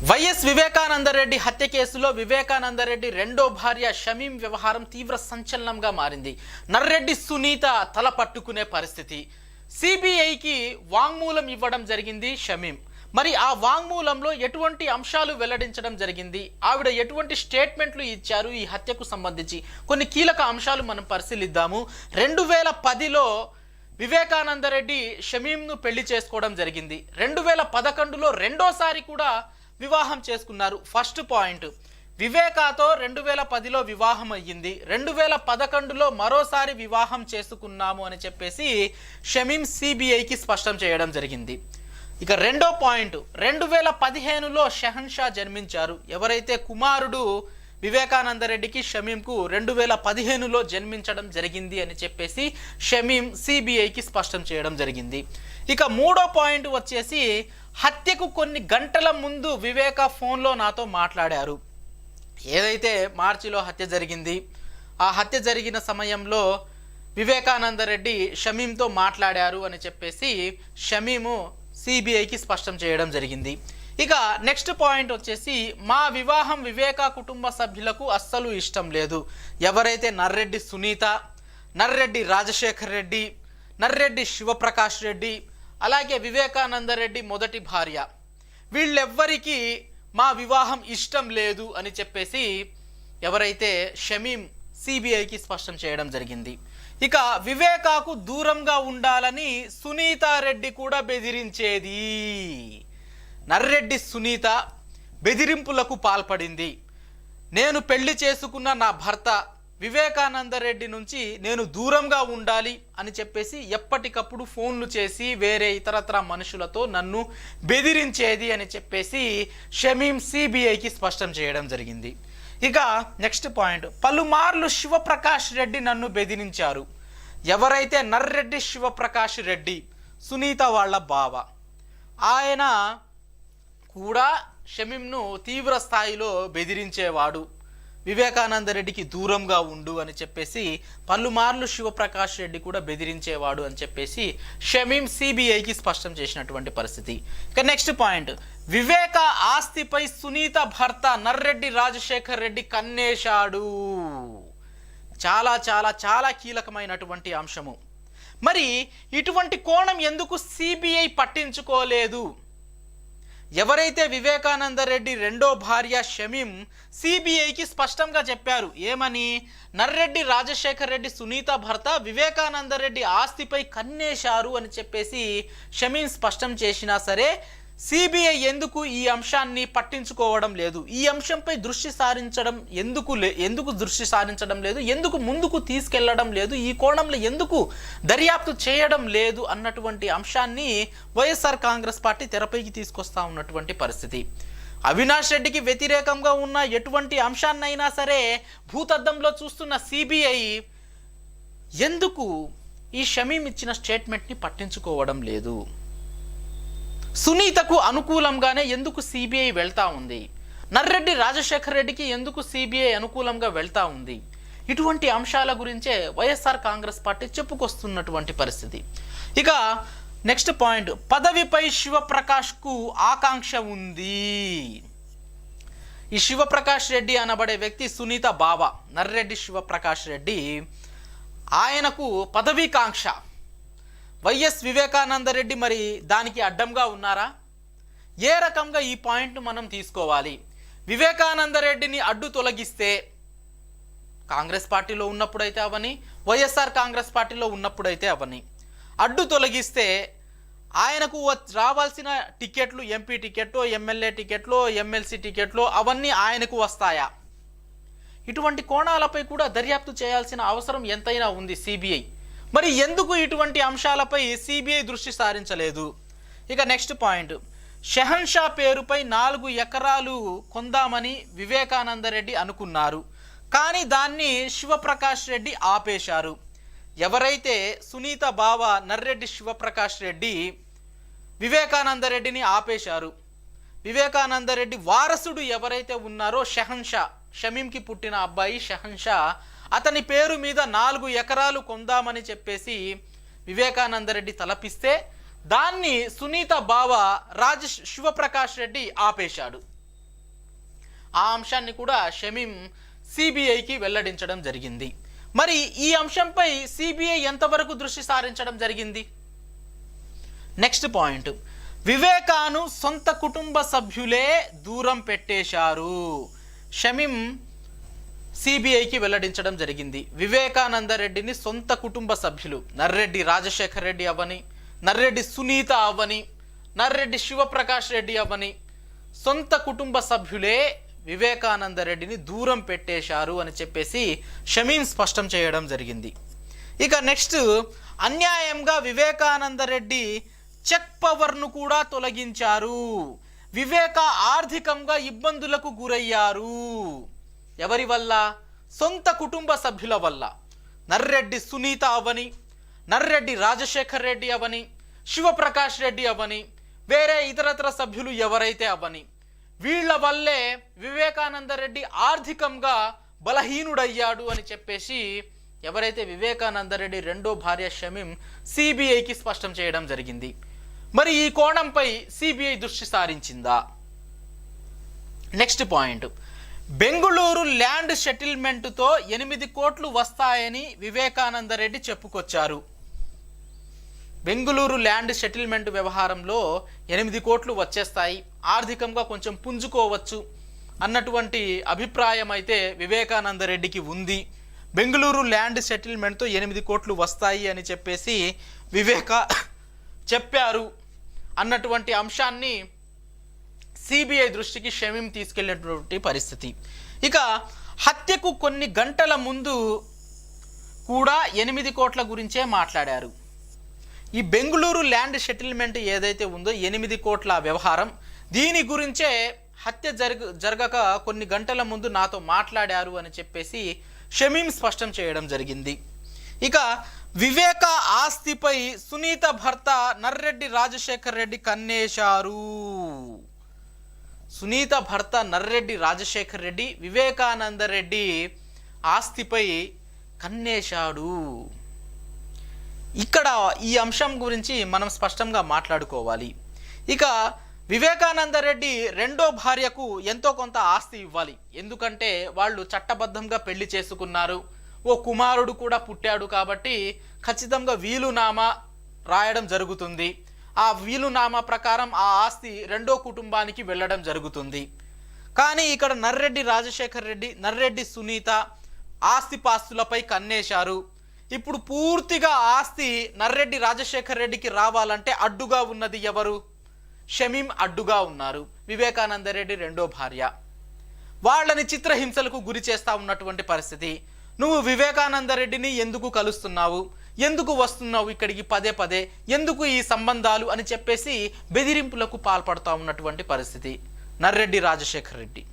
YS Vivekananda Reddy హత్య కేసులో వివేకానందరెడ్డి రెండో భార్య షమీం వ్యవహారం తీవ్ర సంచలనంగా మారింది. నర్రెడ్డి సునీత తల పట్టుకునే పరిస్థితి. సిబిఐకి వాంగ్మూలం ఇవ్వడం జరిగింది షమీం. మరి ఆ వాంగ్మూలంలో ఎటువంటి అంశాలు వెల్లడించడం జరిగింది, ఆవిడ ఎటువంటి స్టేట్మెంట్లు ఇచ్చారు ఈ హత్యకు సంబంధించి కొన్ని కీలక అంశాలు మనం పరిశీలిద్దాము. 2010లో వివేకానందరెడ్డి షమీంను పెళ్లి చేసుకోవడం జరిగింది. 2011లో రెండోసారి కూడా వివాహం చేసుకున్నారు. ఫస్ట్ పాయింట్, వివేకాతో 2010లో వివాహం అయ్యింది. 2011లో మరోసారి వివాహం చేసుకున్నాము అని చెప్పేసి షమీం సిబిఐకి స్పష్టం చేయడం జరిగింది. ఇక రెండో పాయింట్, 2015లో షహన్షా జన్మించారు. ఎవరైతే కుమారుడు వివేకానందరెడ్డికి షమీంకు 2015లో జన్మించడం జరిగింది అని చెప్పేసి షమీం సిబిఐకి స్పష్టం చేయడం జరిగింది. ఇక మూడో పాయింట్ వచ్చేసి, హత్యకు కొన్ని గంటల ముందు వివేక ఫోన్లో నాతో మాట్లాడారు. ఏదైతే మార్చిలో హత్య జరిగింది, ఆ హత్య జరిగిన సమయంలో వివేకానందరెడ్డి షమీంతో మాట్లాడారు అని చెప్పేసి షమీము సిబిఐకి స్పష్టం చేయడం జరిగింది. ఇక నెక్స్ట్ పాయింట్ వచ్చేసి, మా వివాహం వివేకా కుటుంబ సభ్యులకు అస్సలు ఇష్టం లేదు. ఎవరైతే నర్రెడ్డి సునీత, నర్రెడ్డి రాజశేఖర్ రెడ్డి, నర్రెడ్డి శివప్రకాష్ రెడ్డి, అలాగే వివేకానందరెడ్డి మొదటి భార్య, వీళ్ళెవ్వరికీ మా వివాహం ఇష్టం లేదు అని చెప్పేసి ఎవరైతే షమీం సిబిఐకి స్పష్టం చేయడం జరిగింది. ఇక వివేకాకు దూరంగా ఉండాలని సునీతారెడ్డి కూడా బెదిరించేది. నర్రెడ్డి సునీత బెదిరింపులకు పాల్పడింది. నేను పెళ్లి చేసుకున్న నా భర్త వివేకానందరెడ్డి నుంచి నేను దూరంగా ఉండాలి అని చెప్పేసి ఎప్పటికప్పుడు ఫోన్లు చేసి వేరే ఇతరత్ర మనుషులతో నన్ను బెదిరించేది అని చెప్పేసి షమీం సిబిఐకి స్పష్టం చేయడం జరిగింది. ఇక నెక్స్ట్ పాయింట్, పలుమార్లు శివప్రకాష్ రెడ్డి నన్ను బెదిరించారు. ఎవరైతే నర్రెడ్డి శివప్రకాష్ రెడ్డి సునీత వాళ్ళ బావ, ఆయన కూడా షమీంను తీవ్ర స్థాయిలో బెదిరించేవాడు. వివేకానందరెడ్డికి దూరంగా ఉండు అని చెప్పేసి పలుమార్లు శివప్రకాష్ రెడ్డి కూడా బెదిరించేవాడు అని చెప్పేసి షమీం సిబిఐకి స్పష్టం చేసినటువంటి పరిస్థితి. ఇక నెక్స్ట్ పాయింట్, వివేక ఆస్తిపై సునీత భర్త నర్రెడ్డి రాజశేఖర్ రెడ్డి కన్నేశాడు. చాలా చాలా చాలా కీలకమైనటువంటి అంశము. మరి ఇటువంటి కోణం ఎందుకు సిబిఐ పట్టించుకోలేదు? ఎవరైతే వివేకానందరెడ్డి రెండో భార్య షమీం సిబిఐకి స్పష్టంగా చెప్పారు. ఏమని? నర్రెడ్డి రాజశేఖర్ రెడ్డి సునీత భర్త వివేకానందరెడ్డి ఆస్తిపై కన్నేశారు అని చెప్పేసి షమీం స్పష్టం చేసినా సరే సిబిఐ ఎందుకు ఈ అంశాన్ని పట్టించుకోవడం లేదు? ఈ అంశంపై దృష్టి సారించడం ఎందుకు దృష్టి సారించడం లేదు? ఎందుకు ముందుకు తీసుకెళ్లడం లేదు? ఈ కోణంలో ఎందుకు దర్యాప్తు చేయడం లేదు అన్నటువంటి అంశాన్ని వైఎస్ఆర్ కాంగ్రెస్ పార్టీ తెరపైకి తీసుకొస్తా ఉన్నటువంటి పరిస్థితి. అవినాష్ రెడ్డికి వ్యతిరేకంగా ఉన్న ఎటువంటి అంశాన్నైనా సరే భూతద్దంలో చూస్తున్న సిబిఐ ఎందుకు ఈ షమీం ఇచ్చిన స్టేట్మెంట్ని పట్టించుకోవడం లేదు? సునీతకు అనుకూలంగానే ఎందుకు సిబిఐ వెళ్తా ఉంది? నర్రెడ్డి రాజశేఖర్ రెడ్డికి ఎందుకు సిబిఐ అనుకూలంగా వెళ్తా ఉంది? ఇటువంటి అంశాల గురించే వైఎస్ఆర్ కాంగ్రెస్ పార్టీ చెప్పుకొస్తున్నటువంటి పరిస్థితి. ఇక నెక్స్ట్ పాయింట్, పదవిపై శివప్రకాష్కు ఆకాంక్ష ఉంది. ఈ శివప్రకాష్ రెడ్డి అనబడే వ్యక్తి సునీత బావ నర్రెడ్డి శివప్రకాష్ రెడ్డి, ఆయనకు పదవీకాంక్ష. వైఎస్ వివేకానందరెడ్డి మరి దానికి అడ్డంగా ఉన్నారా? ఏ రకంగా ఈ పాయింట్ను మనం తీసుకోవాలి? వివేకానందరెడ్డిని అడ్డు తొలగిస్తే కాంగ్రెస్ పార్టీలో ఉన్నప్పుడైతే అవని, వైఎస్ఆర్ కాంగ్రెస్ పార్టీలో ఉన్నప్పుడైతే అవని, అడ్డు తొలగిస్తే ఆయనకు రావాల్సిన టికెట్లు, ఎంపీ టికెట్లు, ఎమ్మెల్యే టికెట్లు, ఎమ్మెల్సీ టికెట్లు అవన్నీ ఆయనకు వస్తాయా? ఇటువంటి కోణాలపై కూడా దర్యాప్తు చేయాల్సిన అవసరం ఎంతైనా ఉంది సిబిఐ. మరి ఎందుకు ఇటువంటి అంశాలపై సిబిఐ దృష్టి సారించలేదు? ఇక నెక్స్ట్ పాయింట్, షహన్షా పేరుపై 4 ఎకరాలు కొందామని వివేకానందరెడ్డి అనుకున్నారు, కానీ దాన్ని శివప్రకాష్ రెడ్డి ఆపేశారు. ఎవరైతే సునీత బావ నర్రెడ్డి శివప్రకాష్ రెడ్డి వివేకానందరెడ్డిని ఆపేశారు. వివేకానందరెడ్డి వారసుడు ఎవరైతే ఉన్నారో షహన్షా, షమీంకి పుట్టిన అబ్బాయి షహన్షా, అతని పేరు మీద 4 ఎకరాలు కొందామని చెప్పేసి వివేకానందరెడ్డి తలపిస్తే దాన్ని సునీత బావ శివప్రకాష్ రెడ్డి ఆపేశాడు. ఆ అంశాన్ని కూడా షమీం సిబిఐకి వెల్లడించడం జరిగింది. మరి ఈ అంశంపై సిబిఐ ఎంతవరకు దృష్టి సారించడం జరిగింది? నెక్స్ట్ పాయింట్, వివేకాను సొంత కుటుంబ సభ్యులే దూరం పెట్టేశారు. షమీం సిబిఐకి వెల్లడించడం జరిగింది. వివేకానంద రెడ్డిని సొంత కుటుంబ సభ్యులు నర్రెడ్డి రాజశేఖర్ రెడ్డి అవని, నర్రెడ్డి సునీత అవని, నర్రెడ్డి శివప్రకాష్ రెడ్డి అవని సొంత కుటుంబ సభ్యులే వివేకానంద రెడ్డిని దూరం పెట్టేశారు అని చెప్పేసి షమీం స్పష్టం చేయడం జరిగింది. ఇక నెక్స్ట్, అన్యాయంగా వివేకానంద రెడ్డి చెక్ పవర్ను కూడా తొలగించారు. వివేక ఆర్థికంగా ఇబ్బందులకు గురయ్యారు. ఎవరి వల్ల? సొంత కుటుంబ సభ్యుల వల్ల. నర్రెడ్డి సునీత అవని, నర్రెడ్డి రాజశేఖర్ రెడ్డి అవని, శివప్రకాష్ రెడ్డి అవని, వేరే ఇతరత్ర సభ్యులు ఎవరైతే అవని, వీళ్ల వల్లే వివేకానంద రెడ్డి ఆర్థికంగా బలహీనుడయ్యాడు అని చెప్పేసి ఎవరైతే వివేకానంద రెడ్డి రెండో భార్య షమీం సిబిఐకి స్పష్టం చేయడం జరిగింది. మరి ఈ కోణంపై సిబిఐ దృష్టి సారించిందా? నెక్స్ట్ పాయింట్, బెంగుళూరు ల్యాండ్ సెటిల్మెంటుతో 8 కోట్లు వస్తాయని వివేకానంద రెడ్డి చెప్పుకొచ్చారు. బెంగుళూరు ల్యాండ్ సెటిల్మెంట్ వ్యవహారంలో 8 కోట్లు వచ్చేస్తాయి, ఆర్థికంగా కొంచెం పుంజుకోవచ్చు అన్నటువంటి అభిప్రాయం అయితే వివేకానంద రెడ్డికి ఉంది. బెంగుళూరు ల్యాండ్ సెటిల్మెంట్తో 8 కోట్లు వస్తాయి అని చెప్పేసి వివేక చెప్పారు అన్నటువంటి అంశాన్ని సిబిఐ దృష్టికి షమీం తీసుకెళ్ళినటువంటి పరిస్థితి. ఇక హత్యకు కొన్ని గంటల ముందు కూడా 8 కోట్ల గురించే మాట్లాడారు. ఈ బెంగుళూరు ల్యాండ్ సెటిల్మెంట్ ఏదైతే ఉందో 8 కోట్ల వ్యవహారం, దీని గురించే హత్య జరగక కొన్ని గంటల ముందు నాతో మాట్లాడారు అని చెప్పేసి షమీం స్పష్టం చేయడం జరిగింది. ఇక వివేక ఆస్తిపై సునీత భర్త నర్రెడ్డి రాజశేఖర్ రెడ్డి కన్నేశారు. సునీత భర్త నర్రెడ్డి రాజశేఖర్ రెడ్డి వివేకానంద రెడ్డి ఆస్తిపై కన్నేశాడు. ఇక్కడ ఈ అంశం గురించి మనం స్పష్టంగా మాట్లాడుకోవాలి. ఇక వివేకానంద రెడ్డి రెండో భార్యకు ఎంతో కొంత ఆస్తి ఇవ్వాలి. ఎందుకంటే వాళ్ళు చట్టబద్ధంగా పెళ్లి చేసుకున్నారు, ఓ కుమారుడు కూడా పుట్టాడు కాబట్టి ఖచ్చితంగా వీలునామా రాయడం జరుగుతుంది. ఆ వీలునామా ప్రకారం ఆ ఆస్తి రెండో కుటుంబానికి వెళ్ళడం జరుగుతుంది. కానీ ఇక్కడ నర్రెడ్డి రాజశేఖర్ రెడ్డి, నర్రెడ్డి సునీత ఆస్తిపాస్తులపై కన్నేశారు. ఇప్పుడు పూర్తిగా ఆస్తి నర్రెడ్డి రాజశేఖర్ రెడ్డికి రావాలంటే అడ్డుగా ఉన్నది ఎవరు? షమీం అడ్డుగా ఉన్నారు, వివేకానంద రెడ్డి రెండో భార్య. వాళ్ళని చిత్రహింసలకు గురి చేస్తా ఉన్నటువంటి పరిస్థితి. నువ్వు వివేకానంద రెడ్డిని ఎందుకు కలుస్తున్నావు, ఎందుకు వస్తున్నావు ఇక్కడికి పదే పదే, ఎందుకు ఈ సంబంధాలు అని చెప్పేసి బెదిరింపులకు పాల్పడతా ఉన్నటువంటి పరిస్థితి నర్రెడ్డి రాజశేఖర్ రెడ్డి.